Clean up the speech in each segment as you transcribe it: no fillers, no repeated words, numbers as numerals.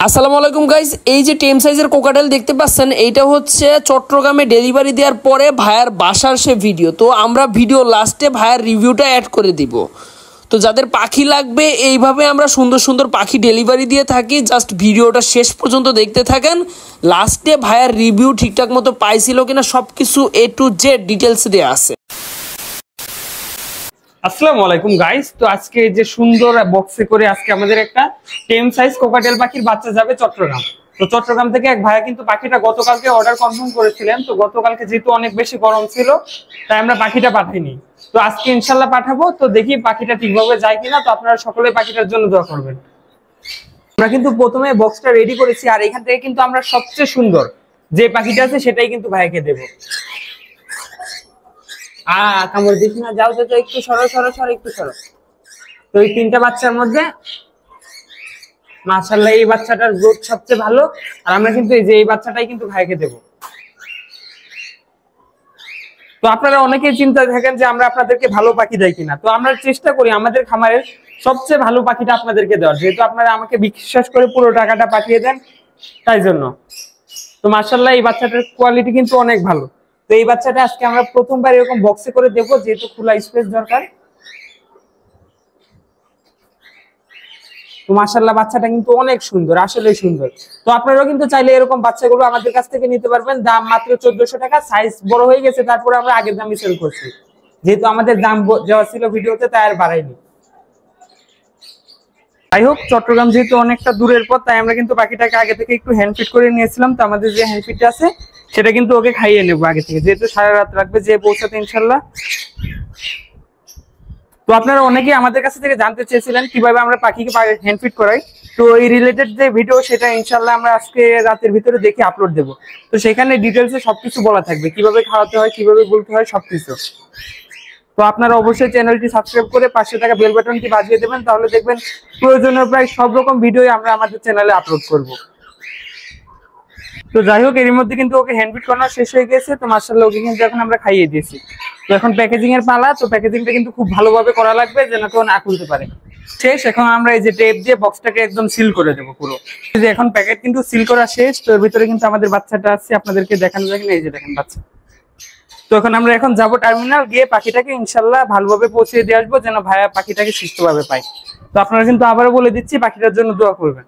আসসালামু আলাইকুম গাইজ, এই যে টেম সাইজের কোকাটেল দেখতে পাচ্ছেন, এইটা হচ্ছে চট্টগ্রামে ডেলিভারি দেওয়ার পরে ভাইয়ার বাসার সে ভিডিও। তো আমরা ভিডিও লাস্টে ভাইয়ার রিভিউটা অ্যাড করে দিব। তো যাদের পাখি লাগবে, এইভাবে আমরা সুন্দর সুন্দর পাখি ডেলিভারি দিয়ে থাকি। জাস্ট ভিডিওটা শেষ পর্যন্ত দেখতে থাকেন। লাস্টে ভাইয়ার রিভিউ ঠিকঠাক মতো পাইছিল কিনা সব কিছু A to Z ডিটেলস দেওয়া আছে। আসসালামু আলাইকুম গাইস, তো আজকে যে সুন্দর বক্সে করে আজকে আমাদের একটা টেম সাইজ কোকাটেল পাখির বাচ্চা যাবে চট্টগ্রাম। তো চট্টগ্রাম থেকে এক ভাইয়া কিন্তু পাখিটা গতকালকে অর্ডার কনফার্ম করেছিলেন। তো গতকালকে যেহেতু অনেক বেশি গরম ছিল, তাই আমরা পাখিটা পাঠাইনি। তো আজকে ইনশাল্লাহ পাঠাবো। তো দেখি পাখিটা ঠিকভাবে যায় কিনা। তো আপনারা সকলে পাখিটার জন্য দোয়া করবেন। আমরা কিন্তু প্রথমে বক্সটা রেডি করেছি, আর এখান থেকে কিন্তু আমরা সবচেয়ে সুন্দর যে পাখিটা আছে সেটাই কিন্তু ভাইয়াকে দেবো। কামড় দিস না, যাও যাও, একটু সরো সরো সরো, একটু সরো। তো এই তিনটা বাচ্চার মধ্যে মাশাআল্লাহ এই বাচ্চাটার গ্রোথ সবচেয়ে ভালো। আর আমরা কিন্তু এই যে এই বাচ্চাটাই কিন্তু ভাইকে দেব। তো আপনারা অনেকেই চিন্তায় থাকেন যে আমরা আপনাদেরকে ভালো পাখি দেই কিনা। তো আমরা চেষ্টা করি আমাদের খামারের সবচেয়ে ভালো পাখিটা আপনাদেরকে দেওয়ার, যেহেতু আপনারা আমাকে বিশ্বাস করে পুরো টাকাটা পাঠিয়ে দেন, তাই জন্য। তো মাশাআল্লাহ এই বাচ্চাটার কোয়ালিটি কিন্তু অনেক ভালো। তো এই বাচ্চাটা আজকে আমরা প্রথমবার এরকম বক্সে করে দেবো, যেহেতু খোলা স্পেস দরকার। তো মাশাআল্লাহ বাচ্চাটা কিন্তু অনেক সুন্দর, আসলে সুন্দর। তো আপনারাও কিন্তু চাইলে এরকম বাচ্চাগুলো আমাদের কাছ থেকে নিতে পারবেন। দাম মাত্র 1400 টাকা। সাইজ বড় হয়ে গেছে, তারপরে আমরা আগের দামই সেল করছি, যেহেতু আমাদের দাম দেওয়া ছিল ভিডিওতে, তাই আর বাড়াইনি। যাই হোক, চট্টগ্রাম যেহেতু অনেকটা দূরের পথ, তাই আমরা কিন্তু পাখিটাকে আগে থেকে একটু হ্যান্ড ফিট করে নিয়েছিলাম। তো আমাদের যে হ্যান্ড ফিটটা আছে সেটা কিন্তু ওকে খাইয়ে নেবো আগে থেকে, যেহেতু সারা রাত রাখবে যে পৌঁছাতে ইনশাল্লাহ। তো আপনারা অনেকেই আমাদের কাছ থেকে জানতে চেয়েছিলেন কিভাবে আমরা পাখিকে হ্যান্ড ফিট করাই। তো এই রিলেটেড যে ভিডিও, সেটা ইনশাল্লাহ আমরা আজকে রাতের ভিতরে দেখে আপলোড দেবো। তো সেখানে ডিটেলসে সবকিছু বলা থাকবে, কিভাবে খাওয়াতে হয়, কিভাবে বলতে হয়, সবকিছু। তো আপনারা অবশ্যই চ্যানেলটি সাবস্ক্রাইব করে পাশে থাকা বেল বাটনটি বাজিয়ে দেবেন, তাহলে দেখবেন প্রয়োজনীয় প্রায় সব রকম ভিডিও আমরা আমাদের চ্যানেলে আপলোড করব। তো যাই হোক, এর মধ্যে কিন্তু ওকে হ্যান্ডফিট করানো শেষ হয়ে গেছে। তো মাশাআল্লাহ ওকে কিন্তু এখন আমরা খাইয়ে দিয়েছি। তো এখন প্যাকেজিং এর পালা। তো প্যাকেজিংটা কিন্তু খুব ভালোভাবে করা লাগবে, যেন কেউ না খুলতে পারে। শেষ, এখন আমরা এই যে টেপ দিয়ে বক্সটাকে একদম সিল করে দেবো পুরো। এই যে এখন প্যাকেট কিন্তু সিল করা শেষ। তো এর ভিতরে কিন্তু আমাদের বাচ্চাটা আছে, আপনাদেরকে দেখানো যায় কিনা, এই যে দেখেন বাচ্চা। তো আমরা এখন যাবো টার্মিনাল, গিয়ে পাখিটাকে ইনশাল্লাহ ভালোভাবে পৌঁছে দিয়ে আসবো, যেন ভাইয়া পাখিটাকে সুস্থভাবে পায়। তো আপনারা কিন্তু আবারও বলে দিচ্ছি, পাখিটার জন্য দোয়া করবেন।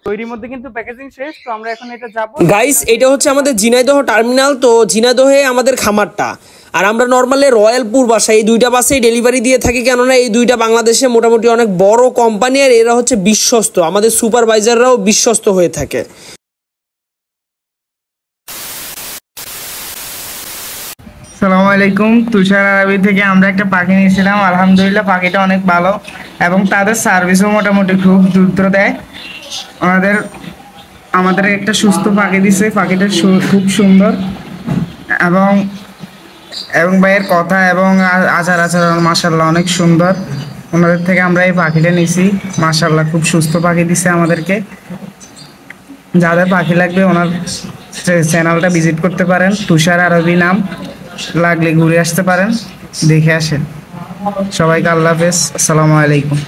তৈরির মধ্যে কিন্তু প্যাকেজিং শেষ। তো আমরা এখন এটা যাবো। গাইস, এটা হচ্ছে আমাদের ঝিনাইদহ টার্মিনাল। তো ঝিনাইদহে আমাদের খামারটা, আর আমরা নর্মালি রয়্যালপুর বাসা, এই দুইটা বাসেই ডেলিভারি দিয়ে থাকি। কেননা এই দুইটা বাংলাদেশে মোটামুটি অনেক বড় কোম্পানি, আর এরা হচ্ছে বিশ্বস্ত। আমাদের সুপারভাইজাররাও বিশ্বস্ত হয়ে থাকে। আসসালামু আলাইকুম, তুষার আরবি থেকে আমরা একটা পাখি নিয়েছিলাম। আলহামদুলিল্লাহ পাখিটা অনেক ভালো, এবং তাদের সার্ভিসও মোটামুটি খুব দ্রুত দেয়। আমাদের একটা সুস্থ পাখি দিছে। পাখিটা খুব সুন্দর, এবং ভাইয়ের কথা এবং আচার আচরণ মাশাআল্লাহ অনেক সুন্দর। ওনাদের থেকে আমরা এই পাখিটা নিছি। মাশাআল্লাহ খুব সুস্থ পাখি দিছে আমাদেরকে। যাদের পাখি লাগবে ওনার চ্যানেলটা ভিজিট করতে পারেন, তুষার আরবি নাম। লাগলে ঘুরে আসতে পারেন, দেখে আসেন। সবাইকে আল্লাহ হাফেজ, আসসালামু আলাইকুম।